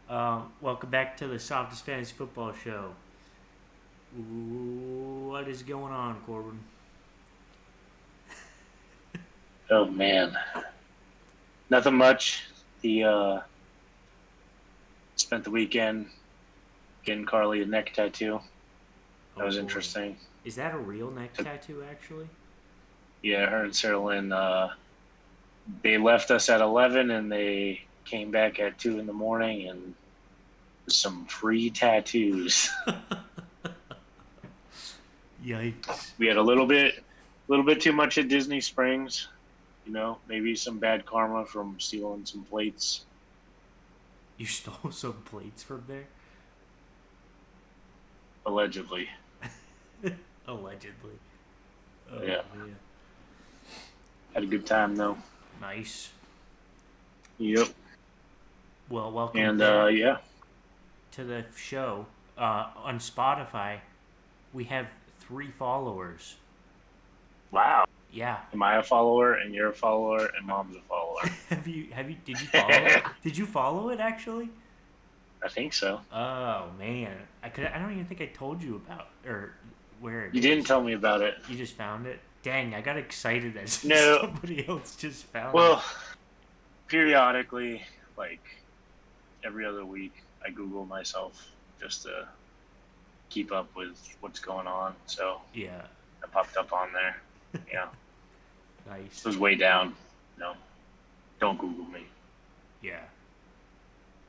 Welcome back to the Softest Fantasy Football Show. What is going on, Corbin? Oh man, nothing much. The Spent the weekend getting Carly a neck tattoo. That Oh was boy, interesting. is that a real neck tattoo? Actually, Yeah, her and Sarah Lynn. They left us at 11, and they came back at 2 in the morning, and some free tattoos. yikes! We had a little bit too much at Disney Springs. Maybe some bad karma from stealing some plates. You stole some plates from there, Allegedly. allegedly. Oh Yeah, man, had a good time though. nice. Yep. Well, welcome And back yeah. to the show. On Spotify, we have 3 followers. Wow. Yeah. Am I a follower and you're a follower and mom's a follower? Have you? Did you follow? Did you follow it actually? I think so. Oh man, I don't even think I told you about or where it You didn't is. tell me about it. You just found it. Dang, I got excited that No. somebody else just found it. Well, periodically, like every other week, I Google myself just to keep up with what's going on. So Yeah, I popped up on there. Yeah. It nice. was way down. No, don't Google me. Yeah.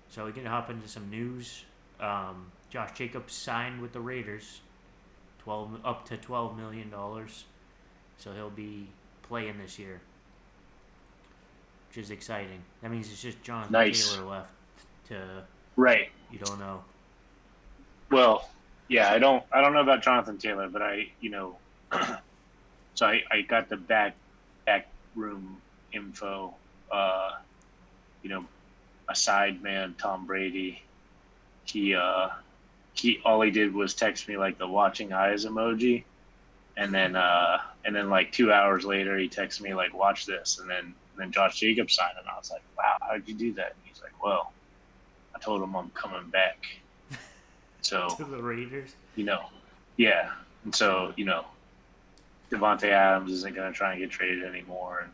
So we can hop into some news. Josh Jacobs signed with the Raiders, 12 up to $12 million. So he'll be playing this year, which is exciting. That means it's just Jonathan Nice. Taylor left to Right. you don't know. Well, yeah, I don't know about Jonathan Taylor, but so I got the back room info. Uh, you know, a side man, Tom Brady. He uh he all he did was text me like the watching eyes emoji, and then like 2 hours later he texted me like watch this, and then Josh Jacobs signed, and I was like, wow, how did you do that? And he's like, well, I told him I'm coming back, so To the Raiders. you know, yeah, and so Yeah. Devontae Adams isn't going to try and get traded anymore, and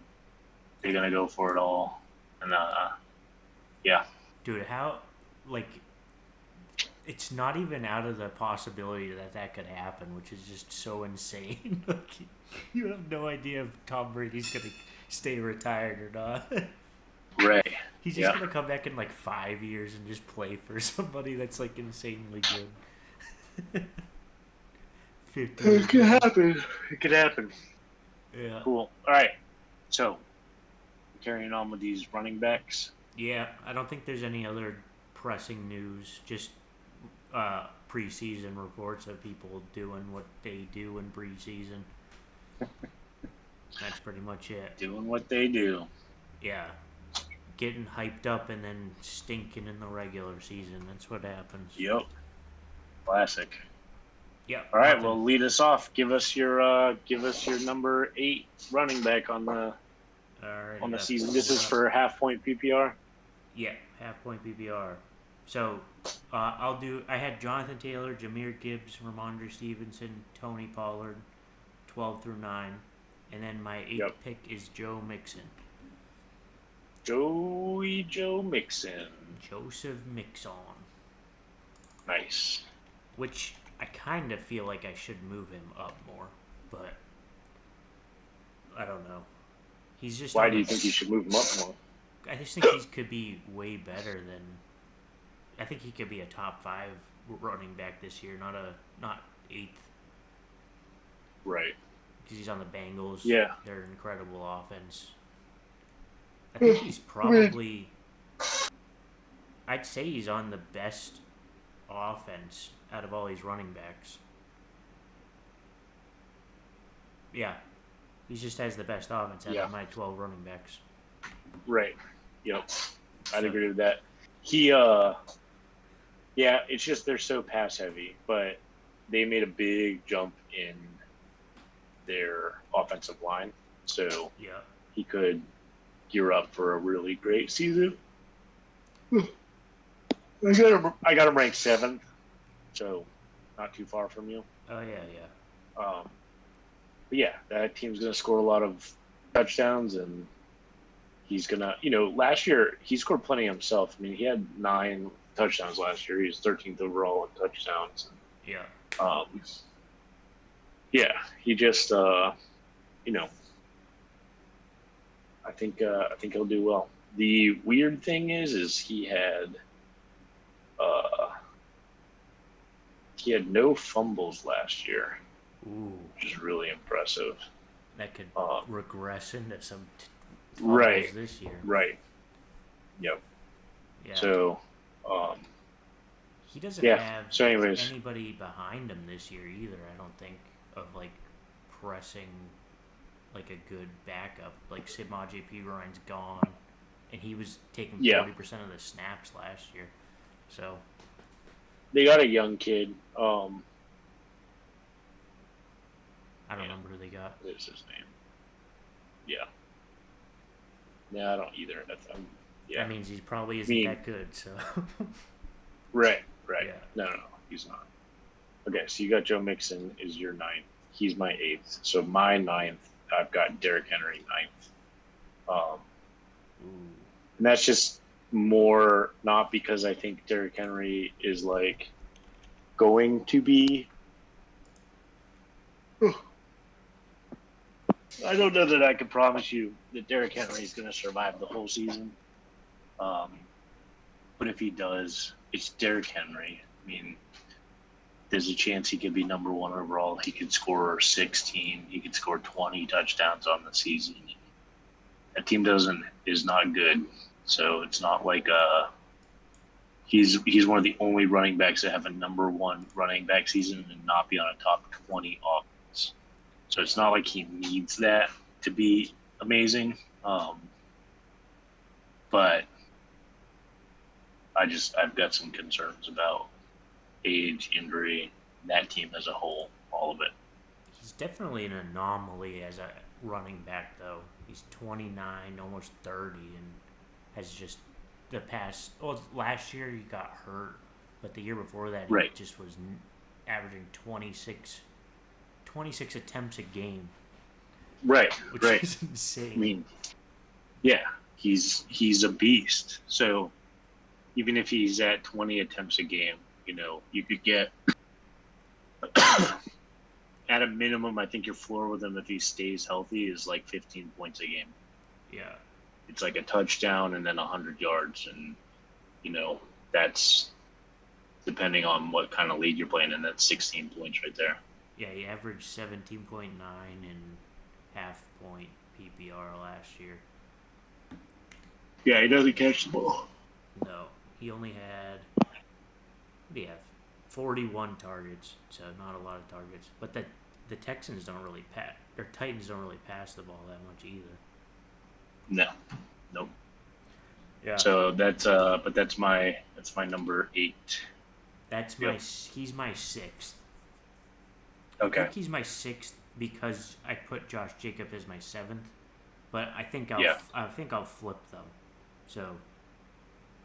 they're going to go for it all, and yeah, Dude, how like it's not even out of the possibility that that could happen, which is just so insane. Like, you have no idea if Tom Brady's gonna stay retired or not. Ray, He's just yeah. gonna come back in like 5 years and just play for somebody that's like insanely good. 50 years It could old. happen. It could happen. Yeah. Cool. All right. So carrying on with these running backs. Yeah. I don't think there's any other pressing news. Just preseason reports of people doing what they do in preseason. That's pretty much it. Doing what they do. Yeah, getting hyped up and then stinking in the regular season. That's what happens. Yep. Classic. Yep, All right. nothing. Well, lead us off. Give us your number 8 running back on Alrighty, the I season. This pulled it is up. for half point PPR. Yeah, half point PPR. So I'll do. I had Jonathan Taylor, Jameer Gibbs, Ramondre Stevenson, Tony Pollard, 12 through 9, and then my eighth Yep. pick is Joe Mixon, Joe Mixon. Joseph Mixon, Nice. which I kind of feel like I should move him up more, but I don't know. He's just Why on do the. you think you should move him up more? I just think he could be way better than. I think he could be a top 5 running back this year, not eighth, Right. because he's on the Bengals. Yeah. They're an incredible offense. I think I he's mean, probably. I'd say he's on the best offense out of all these running backs. Yeah, he just has the best offense out yeah. of my 12 running backs. Right. Yep. I'd So agree with that. He Yeah, it's just they're so pass heavy, but they made a big jump in their offensive line, so yeah, he could gear up for a really great season. I got him ranked 7th, so not too far from you. Oh yeah, yeah. But yeah, that team's going to score a lot of touchdowns, and he's going to, last year he scored plenty himself. I mean, he had 9 touchdowns last year. He was 13th overall in touchdowns. Yeah. Yeah, he just, I think he'll do well. The weird thing is uh, he had no fumbles last year, Ooh, which is really impressive. that could Um, regress into some fumbles right, this year. right, yep. Yeah. So, He doesn't yeah. have So, anyways, anybody behind him this year either. I don't think of like pressing like a good backup. Like Sidma JP Ryan's gone, and he was taking yeah, 40% of the snaps last year. So they got a young kid. I don't Man, remember who they got. what is his name? Yeah, no, I don't either. Yeah, That means he probably I isn't mean, that good. So right. yeah. No, he's not. Okay, so you got Joe Mixon is your 9th. He's my 8th. So my 9th, I've got Derrick Henry 9th. Ooh. And that's just more not because I think Derrick Henry is like going to be. I don't know that I can promise you that Derrick Henry is going to survive the whole season. But if he does, it's Derrick Henry. I mean, there's a chance he could be number 1 overall. He could score 16. He could score 20 touchdowns on the season. That team is not good, so it's not like he's one of the only running backs that have a number 1 running back season and not be on a top 20 offense. So it's not like he needs that to be amazing. But I've got some concerns about age, injury, that team as a whole, all of it. He's definitely an anomaly as a running back, though. He's 29, almost 30, and has just the past. Well, last year he got hurt, but the year before that he Right, just was averaging 26 attempts a game, right, which right. is I insane. mean, yeah, he's a beast. So even if he's at 20 attempts a game, you could get at a minimum. I think your floor with him, if he stays healthy, is like 15 points a game. Yeah, It's like a touchdown and then 100 yards, and that's depending on what kind of league you're playing, and that's 16 points right there. yeah. He averaged 17.9 and half point PPR last year. Yeah, he doesn't catch the ball. No, he only had. What do you have? 41 targets, so not a lot of targets. But the Texans don't really pass, or Titans don't really pass the ball that much either. No, nope. Yeah, So but that's my number 8. that's Yep. he's my sixth. I Okay. think he's my sixth because I put Josh Jacob as my 7th, but Yeah. I think I'll flip them. So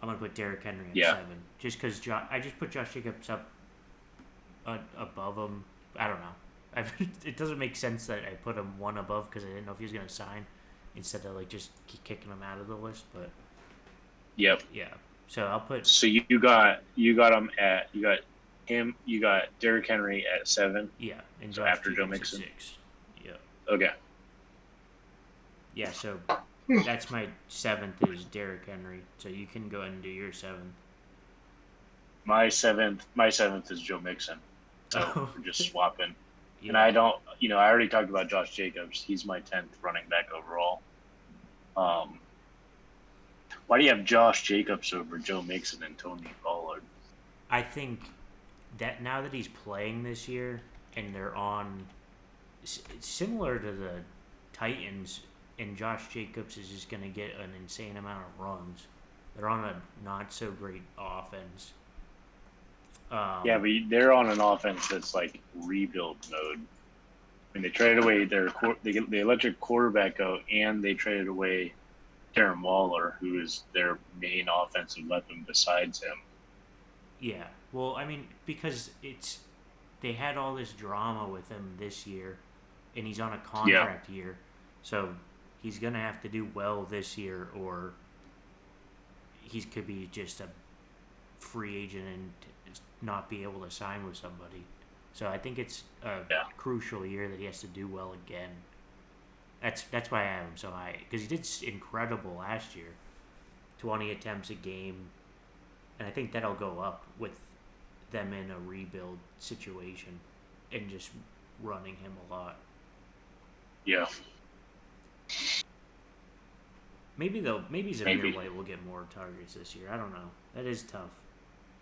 I'm gonna put Derrick Henry at Yeah. 7, just because I just put Josh Jacobs up above him. I don't know. It doesn't make sense that I put him one above because I didn't know if he was gonna sign instead of like just kicking him out of the list. But Yep. yeah, so I'll put So you got Derrick Henry at 7. yeah, and So Josh after Joe Jacobs at Mixon. 6. Yeah, Okay. yeah. So that's my 7th is Derrick Henry. So you can go ahead and do your 7th. My seventh is Joe Mixon. So Oh, we're just swapping. And yeah. I don't, I already talked about Josh Jacobs. He's my 10th running back overall. Why do you have Josh Jacobs over Joe Mixon and Tony Pollard? I think that now that he's playing this year and they're on similar to the Titans, and Josh Jacobs is just going to get an insane amount of runs. They're on a not so great offense. Yeah, but they're on an offense that's like rebuild mode. I mean, they traded away they let their quarterback go, and they traded away Darren Waller, who is their main offensive weapon besides him. Yeah. Well, I mean, because they had all this drama with him this year, and he's on a Yeah, contract year, so he's gonna have to do well this year, or he could be just a free agent and not be able to sign with somebody. So I think it's a yeah, crucial year that he has to do well again. That's why I have him so high because he did incredible last year, 20 attempts a game, and I think that'll go up with them in a rebuild situation and just running him a lot. yeah, Maybe Zamir maybe. White will get more targets this year. I don't know. That is tough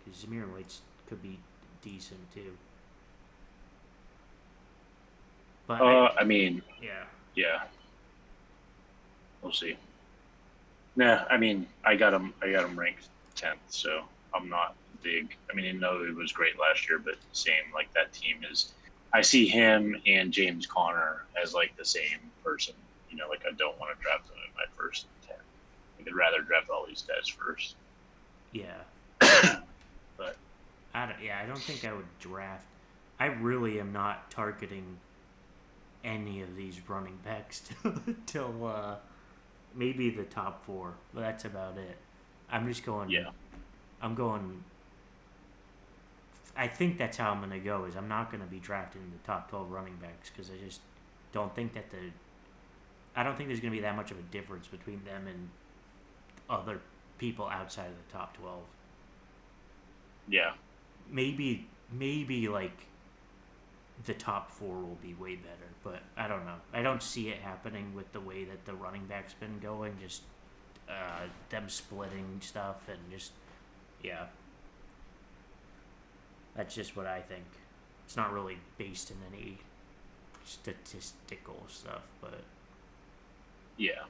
because Zamir White could be decent too. But I mean, yeah, yeah, we'll see. Nah, I mean, I got him ranked 10th, so I'm not big. I mean, I know it was great last year, but same, like that team is. I see him and James Conner as like the same person. Like I don't want to draft them in my first 10. I could rather draft all these guys first. yeah. But I don't think I would draft. I really am not targeting any of these running backs till maybe the top four, but that's about it. I'm just going. yeah, I'm going. I think that's how I'm going to go. Is I'm not going to be drafting the top 12 running backs because I just don't think that the. I don't think there's going to be that much of a difference between them and other people outside of the top 12. yeah, Maybe like the top four will be way better, but I don't know. I don't see it happening with the way that the running back's been going. Just them splitting stuff and just yeah, that's just what I think. It's not really based in any statistical stuff, but yeah,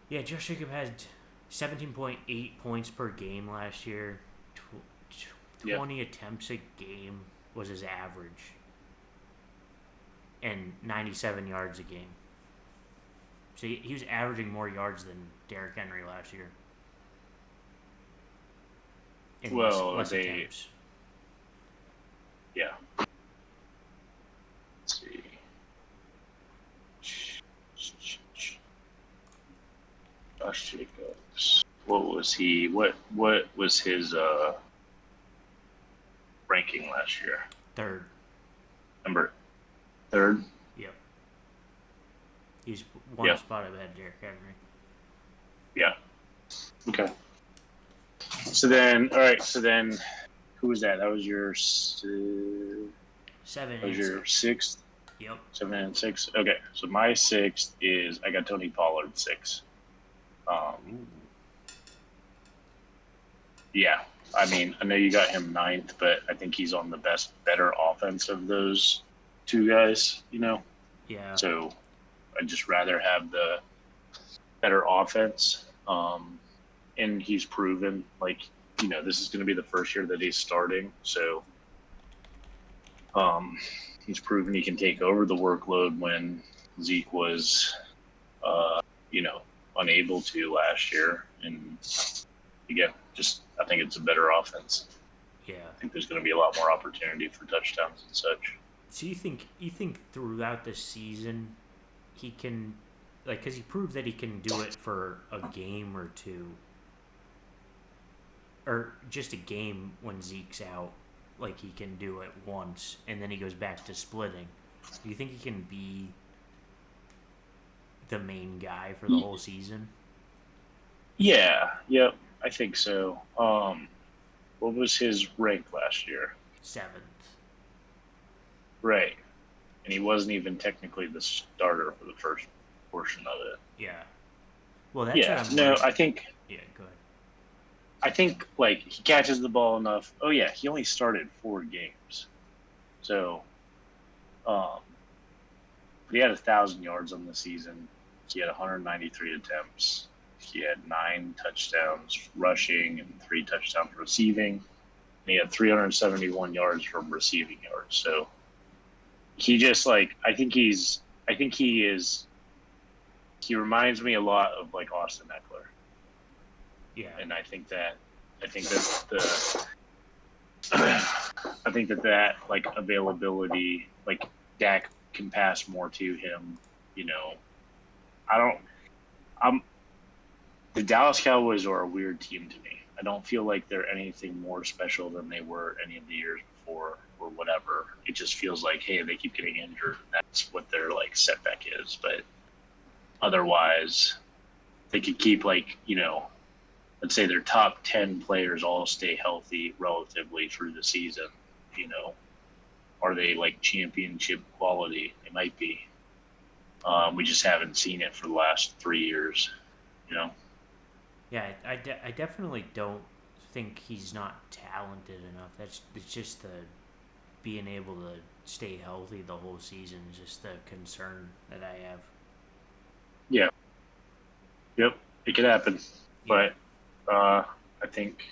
yeah, Josh Jacob had 17.8 points per game last year. yeah. 20 attempts a game was his average, and 97 yards a game. So he was averaging more yards than Derrick Henry last year, and less Well, less attempts. yeah. Let's see. Josh Jacobs. What was he? What was his ranking last year? Third. Number third. Yep. He's one Yeah, spot ahead of Derrick Henry. yeah. Okay. So then, all right. So then, who was that? That was your. Seven That was and your six. sixth. Yep. 7 and 6. Okay. So my sixth is I got Tony Pollard 6. Ooh. Yeah. I mean, I know you got him ninth, but I think he's on the better offense of those two guys. Yeah. So I'd just rather have the better offense. And he's proven this is going to be the first year that he's starting. So he's proven he can take over the workload when Zeke was, uh, you know, unable to last year. And again, just I think it's a better offense. Yeah. I think there's going to be a lot more opportunity for touchdowns and such. So you think throughout the season he can, like, because he proved that he can do it for a game or two, or just a game when Zeke's out. Like he can do it once, and then he goes back to splitting. Do you think he can be the main guy for the whole season? Yeah, yep, I think so. What was his rank last year? Seventh. Right, and he wasn't even technically the starter for the first portion of it. Yeah. Well, that's what Yeah, I'm no, worried. Yeah. Go ahead. I think like he catches the ball enough. Oh yeah, he only started 4 games, so um, but he had 1,000 yards on the season. He had 193 attempts. He had 9 touchdowns rushing and 3 touchdowns receiving. And he had 371 yards from receiving yards. So he just I think he is. He reminds me a lot of like Austin Eckler, Yeah. and I think that I think that I think that like availability, like Dak can pass more to him. You know, I don't. I'm the Dallas Cowboys are a weird team to me. I don't feel like they're anything more special than they were any of the years before or whatever. It just feels like, hey, they keep getting injured. That's what their like setback is. But otherwise, they could keep like, let's say their top 10 players all stay healthy relatively through the season. You know, are they like championship quality? They might be. We just haven't seen it for the last 3 years. You know. Yeah, I definitely don't think he's not talented enough. It's just the being able to stay healthy the whole season is just the concern that I have. Yeah. Yep. It could happen, Yeah. but I think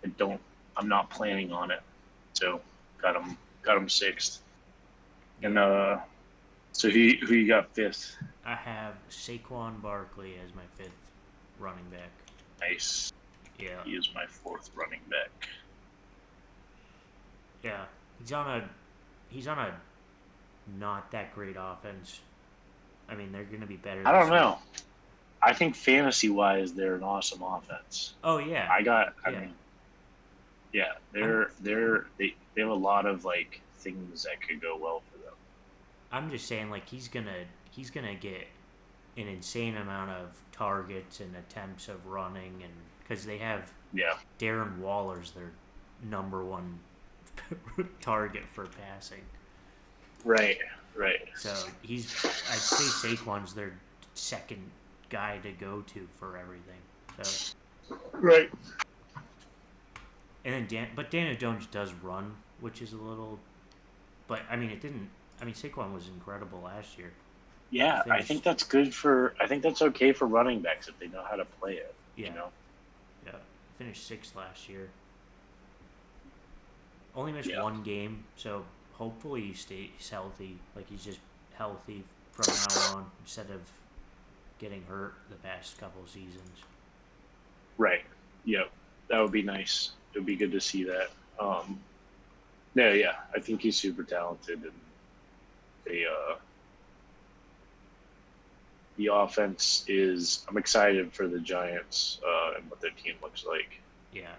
I don't. I'm not planning on it. So got him sixth. And Yeah. so who you got fifth? I have Saquon Barkley as my fifth running back. Nice. Yeah. He is my fourth running back. Yeah. He's on a not that great offense. I mean, they're going to be better I this don't year. know. I think fantasy wise, they're an awesome offense. Oh yeah. I Yeah. mean, yeah, I'm they have a lot of like things that could go well for them. I'm just saying like he's going to get an insane amount of targets and attempts of running and cuz they have Yeah. Darren Waller's their number one target for passing. Right. Right. So I'd say Saquon's their second guy to go to for everything. So Right. and then but Daniel Jones does run, which is a little. But I mean, it didn't. I mean, Saquon was incredible last year. Yeah, I Finished. think that's good for. I think that's okay for running backs if they know how to play it. Yeah, You know. yeah. Finished sixth last year. Only missed Yeah. one game, so hopefully he stays healthy. Like he's just healthy from now on instead of getting hurt the past couple of seasons. Right. Yep. That would be nice. It would be good to see that. No, yeah, I think he's super talented, and they the offense is. I'm excited for the Giants and what their team looks like. Yeah,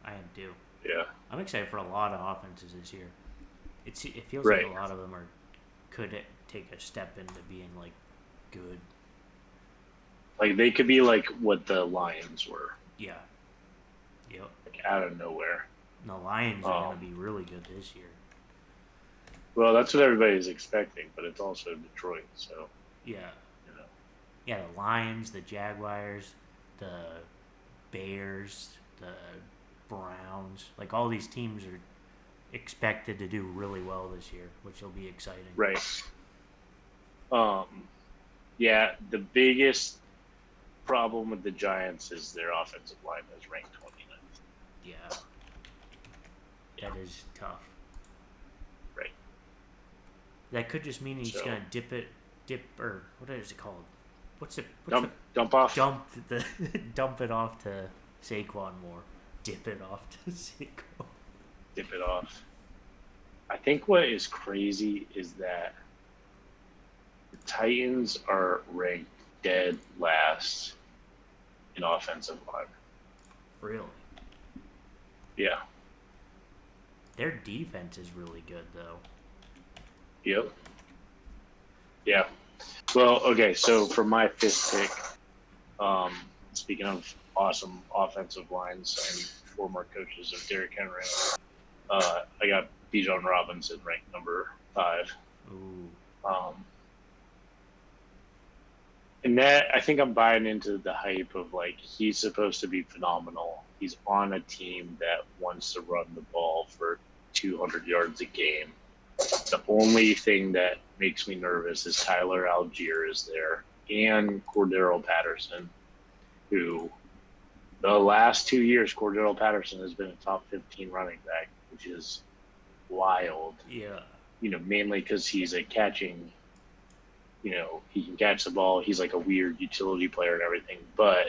I am too. Yeah. I'm excited for a lot of offenses this year. It feels Right. like a lot of them could take a step into being like good. Like they could be like what the Lions were, Yeah. Yep. like out of nowhere. And the Lions are going Um, to be really good this year. well, that's what everybody's expecting, but it's also Detroit, so Yeah. you know. Yeah, the Lions, the Jaguars, the Bears, the Browns, like all these teams are expected to do really well this year, which will be exciting. Right. Yeah, the biggest problem with the Giants is their offensive line is ranked 29th. Yeah, Yeah. that is tough. Right. That could just mean he's So gonna or what is it called? What's dump off. the dump it off to Saquon more. Dip it off to Saquon. Dip it off. I think what is crazy is that the Titans are ranked dead last in offensive line. Really? Yeah. Their defense is really good though. Yep. Yeah. Well, okay, so for my fifth pick, speaking of awesome offensive lines and former coaches of Derrick Henry, I got Bijan Robinson ranked number 5. Ooh. And that I think I'm buying into the hype of like he's supposed to be phenomenal. He's on a team that wants to run the ball for 200 yards a game. The only thing that makes me nervous is Tyler Algier is there and Cordero Patterson, who the last 2 years Cordero Patterson has been a top 15 running back, which is wild. Yeah. Mainly because he's a catching. He can catch the ball. He's like a weird utility player and everything, but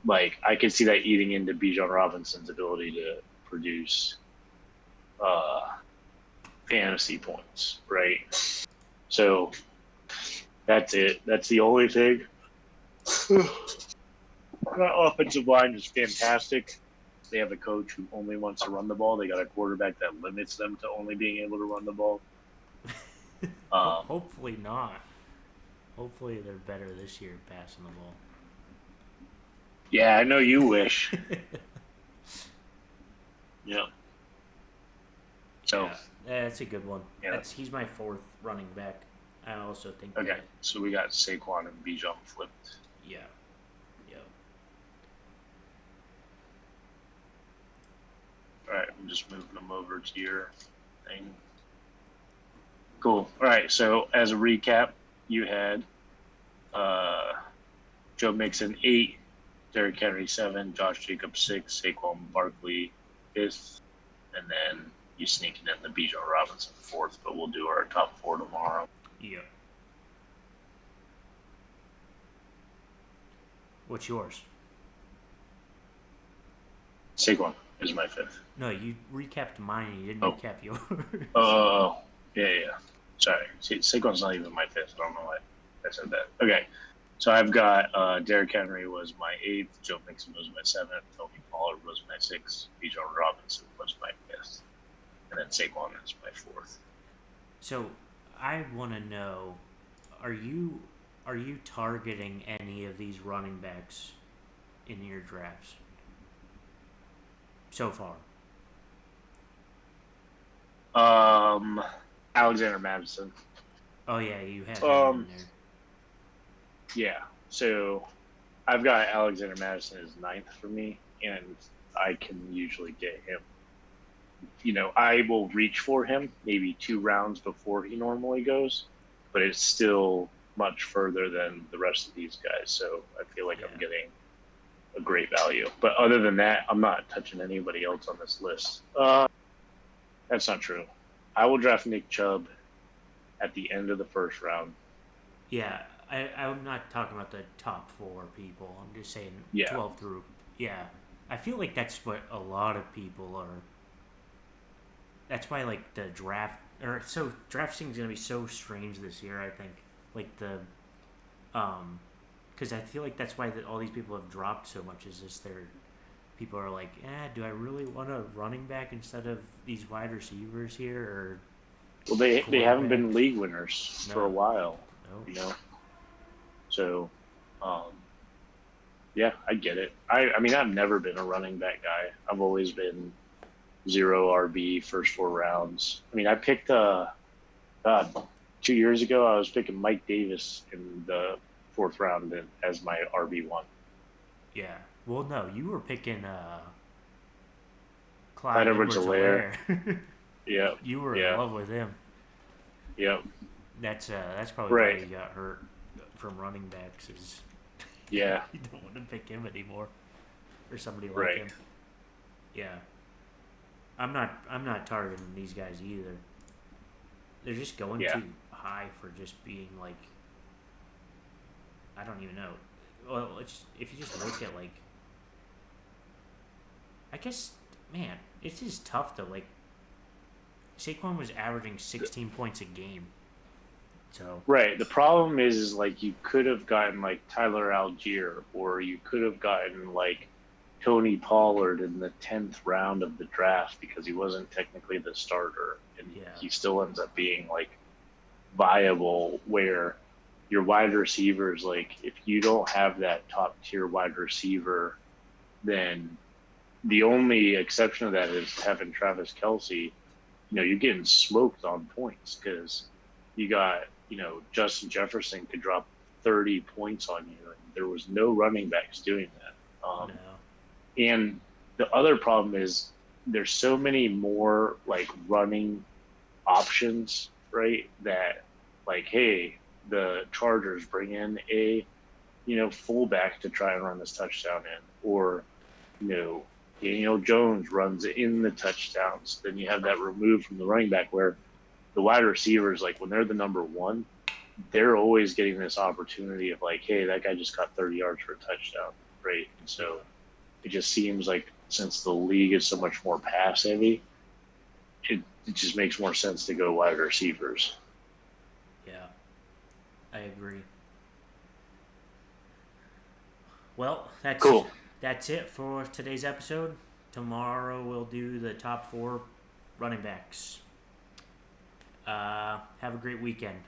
like I could see that eating into Bijan Robinson's ability to produce uh, fantasy points, right? So that's it. That's the only thing. That offensive line is fantastic. They have a coach who only wants to run the ball. They got a quarterback that limits them to only being able to run the ball. Hopefully not. Hopefully they're better this year passing the ball. Yeah, I know you wish. Yeah. So Yeah, that's a good one. yeah. He's my fourth running back. I also think Okay. that. So we got Saquon and Bijan flipped. Yeah, yeah. All right, I'm just moving them over to your thing. Cool. All right. So as a recap, you had uh, Joe Mixon 8, Derrick Henry 7, Josh Jacobs 6, Saquon Barkley 5th, and then you sneaking in the Bijan Robinson 4th. But we'll do our top 4 tomorrow. Yeah. What's yours? Saquon is my 5th. No, you recapped mine. You didn't Oh. recap yours. Yeah. Sorry. Saquon's not even my 5th. I don't know why I said that. Okay. So I've got Derrick Henry was my 8th, Joe Mixon was my 7th, Tony Pollard was my 6th, Bijan Robinson was my 5th, and then Saquon is my 4th. So, I want to know: Are you targeting any of these running backs in your drafts so far? Alexander Madison. Oh yeah, you have him in there. Yeah. So I've got Alexander Madison as 9th for me, and I can usually get him. I will reach for him maybe 2 rounds before he normally goes, but it's still much further than the rest of these guys. So I feel like I'm getting a great value. But other than that, I'm not touching anybody else on this list. That's not true. I will draft Nick Chubb at the end of the first round. Yeah, I'm not talking about the top 4 people. I'm just saying 12 through. Yeah, I feel like that's what a lot of people are. That's why like the draft drafting is gonna be so strange this year. I think like because I feel like that's why all these people have dropped so much. Is just people are like, do I really want a running back instead of these wide receivers here? Or well, they haven't been league winners for a while, No. So, yeah, I get it. I mean, I've never been a running back guy. I've always been 0 RB first 4 rounds. I mean, I picked 2 years ago. I was picking Mike Davis in the 4th round as my RB1. Yeah. Well, no, you were picking Clyde Edwards-Helaire. Yeah. You were in love with him. Yep. That's probably why he got hurt from running backs. Is you don't want to pick him anymore, or somebody like him. Yeah. I'm not targeting these guys either. They're just going too high for just being like. I don't even know. Well, if you just look at like. I guess, man, it's just tough though. Like, Saquon was averaging 16 points a game. So right. The problem is like you could have gotten like Tyler Algier, or you could have gotten like Tony Pollard in the 10th round of the draft because he wasn't technically the starter, and he still ends up being like viable. Where your wide receivers, like if you don't have that top tier wide receiver, then the only exception to that is having Travis Kelce. You're getting smoked on points because you got, Justin Jefferson could drop 30 points on you. And there was no running backs doing that. no. And the other problem is there's so many more like running options, right? That like, hey, the Chargers bring in a, fullback to try and run this touchdown in, or, Daniel Jones runs in the touchdowns. Then you have that removed from the running back where the wide receivers, like when they're the number 1, they're always getting this opportunity of like, hey, that guy just caught 30 yards for a touchdown. great. And so it just seems like since the league is so much more pass heavy, it just makes more sense to go wide receivers. Yeah, I agree. Well, Cool. that's it for today's episode. Tomorrow we'll do the top 4 running backs. Have a great weekend.